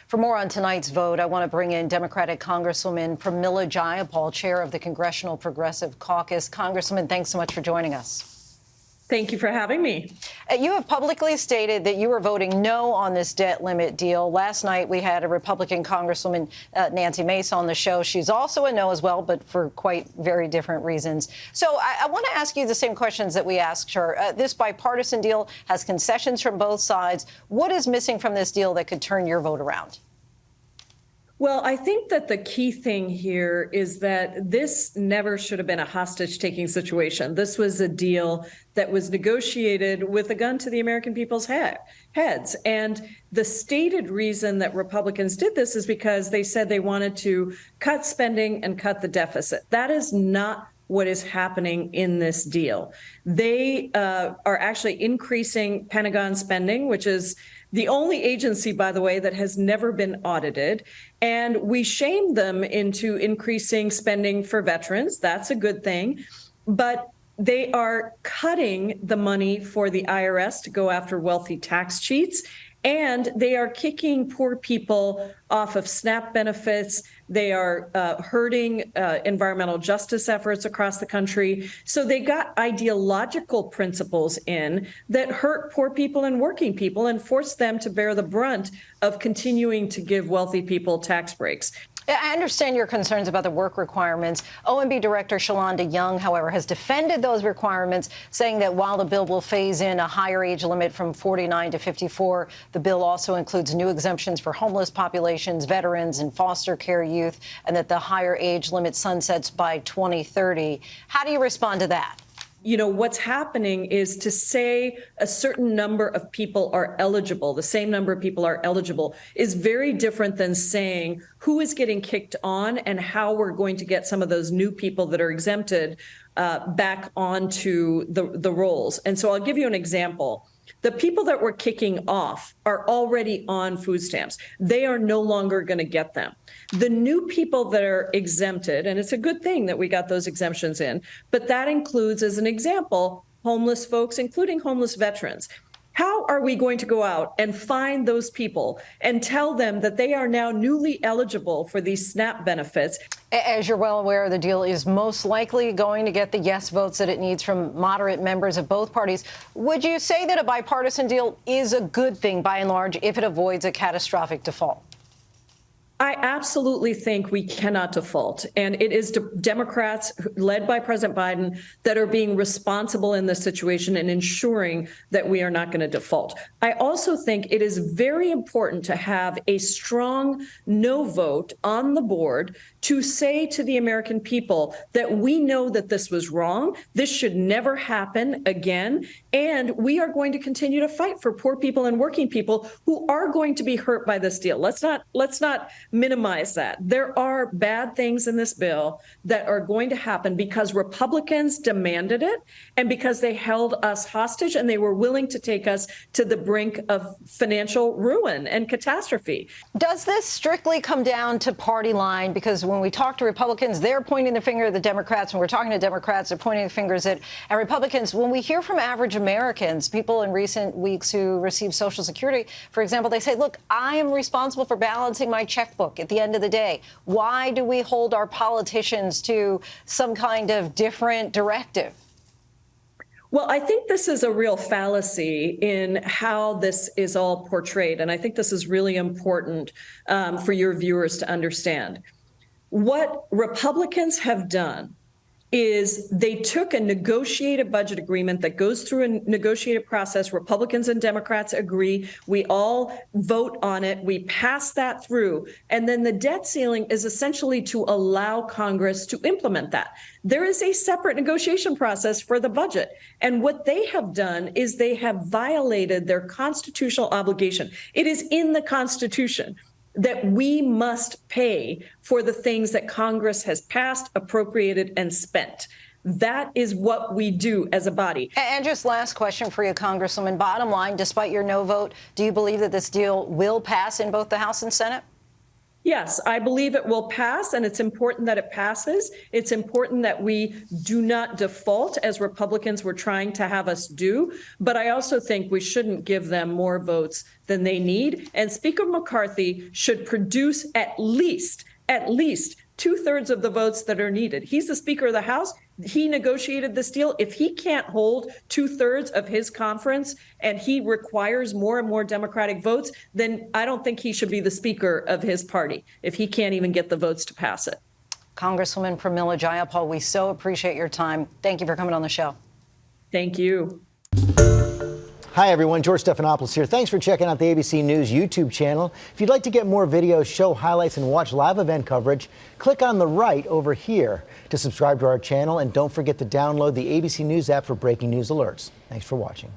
For more on tonight's vote, I want to bring in Democratic Congresswoman Pramila Jayapal, chair of the Congressional Progressive Caucus. Congresswoman, thanks so much for joining us. Thank you for having me. You have publicly stated that you are voting no on this debt limit deal. Last night, we had a Republican Congresswoman, Nancy Mace, on the show. She's also a no as well, but for quite very different reasons. So I want to ask you the same questions that we asked her. This bipartisan deal has concessions from both sides. What is missing from this deal that could turn your vote around? Well, I think that the key thing here is that this never should have been a hostage-taking situation. This was a deal that was negotiated with a gun to the American people's heads. And the stated reason that Republicans did this is because they said they wanted to cut spending and cut the deficit. That is not what is happening in this deal. They are actually increasing Pentagon spending, which is the only agency, by the way, that has never been audited. And we shamed them into increasing spending for veterans. That's a good thing. But they are cutting the money for the IRS to go after wealthy tax cheats. And they are kicking poor people off of SNAP benefits. They are hurting environmental justice efforts across the country. So they got ideological principles in that hurt poor people and working people and force them to bear the brunt of continuing to give wealthy people tax breaks. I understand your concerns about the work requirements. OMB Director Shalonda Young, however, has defended those requirements, saying that while the bill will phase in a higher age limit from 49 to 54, the bill also includes new exemptions for homeless populations, veterans, and foster care youth, and that the higher age limit sunsets by 2030. How do you respond to that? You know, what's happening is to say a certain number of people are eligible, the same number of people are eligible, is very different than saying who is getting kicked on and how we're going to get some of those new people that are exempted back onto the rolls. And so I'll give you an example. The people that we're kicking off are already on food stamps. They are no longer going to get them. The new people that are exempted, and it's a good thing that we got those exemptions in, but that includes, as an example, homeless folks, including homeless veterans. How are we going to go out and find those people and tell them that they are now newly eligible for these SNAP benefits? As you're well aware, the deal is most likely going to get the yes votes that it needs from moderate members of both parties. Would you say that a bipartisan deal is a good thing, by and large, if it avoids a catastrophic default? I absolutely think we cannot default. And it is Democrats led by President Biden that are being responsible in this situation and ensuring that we are not going to default. I also think it is very important to have a strong no vote on the board to say to the American people that we know that this was wrong. This should never happen again. And we are going to continue to fight for poor people and working people who are going to be hurt by this deal. Let's not minimize that. There are bad things in this bill that are going to happen because Republicans demanded it and because they held us hostage and they were willing to take us to the brink of financial ruin and catastrophe. Does this strictly come down to party line? Because when we talk to Republicans, they're pointing the finger at the Democrats. When we're talking to Democrats, they're pointing the fingers at Republicans. When we hear from average Americans, people in recent weeks who receive Social Security, for example, they say, look, I am responsible for balancing my checkbook at the end of the day. Why do we hold our politicians to some kind of different directive? Well, I think this is a real fallacy in how this is all portrayed. And I think this is really important for your viewers to understand. What Republicans have done is they took a negotiated budget agreement that goes through a negotiated process. Republicans and Democrats agree. We all vote on it. We pass that through. And then the debt ceiling is essentially to allow Congress to implement that. There is a separate negotiation process for the budget. And what they have done is they have violated their constitutional obligation. It is in the Constitution that we must pay for the things that Congress has passed, appropriated, and spent. That is what we do as a body. And just last question for you, Congresswoman. Bottom line, despite your no vote, do you believe that this deal will pass in both the House and Senate? Yes, I believe it will pass, and it's important that it passes. It's important that we do not default, as Republicans were trying to have us do. But I also think we shouldn't give them more votes than they need. And Speaker McCarthy should produce at least 2/3 of the votes that are needed. He's the Speaker of the House. He negotiated this deal. If he can't hold 2/3 of his conference and he requires more and more Democratic votes, then I don't think he should be the Speaker of his party if he can't even get the votes to pass it. Congresswoman Pramila Jayapal, we so appreciate your time. Thank you for coming on the show. Thank you. Hi, everyone. George Stephanopoulos here. Thanks for checking out the ABC News YouTube channel. If you'd like to get more videos, show highlights, and watch live event coverage, click on the right over here to subscribe to our channel. And don't forget to download the ABC News app for breaking news alerts. Thanks for watching.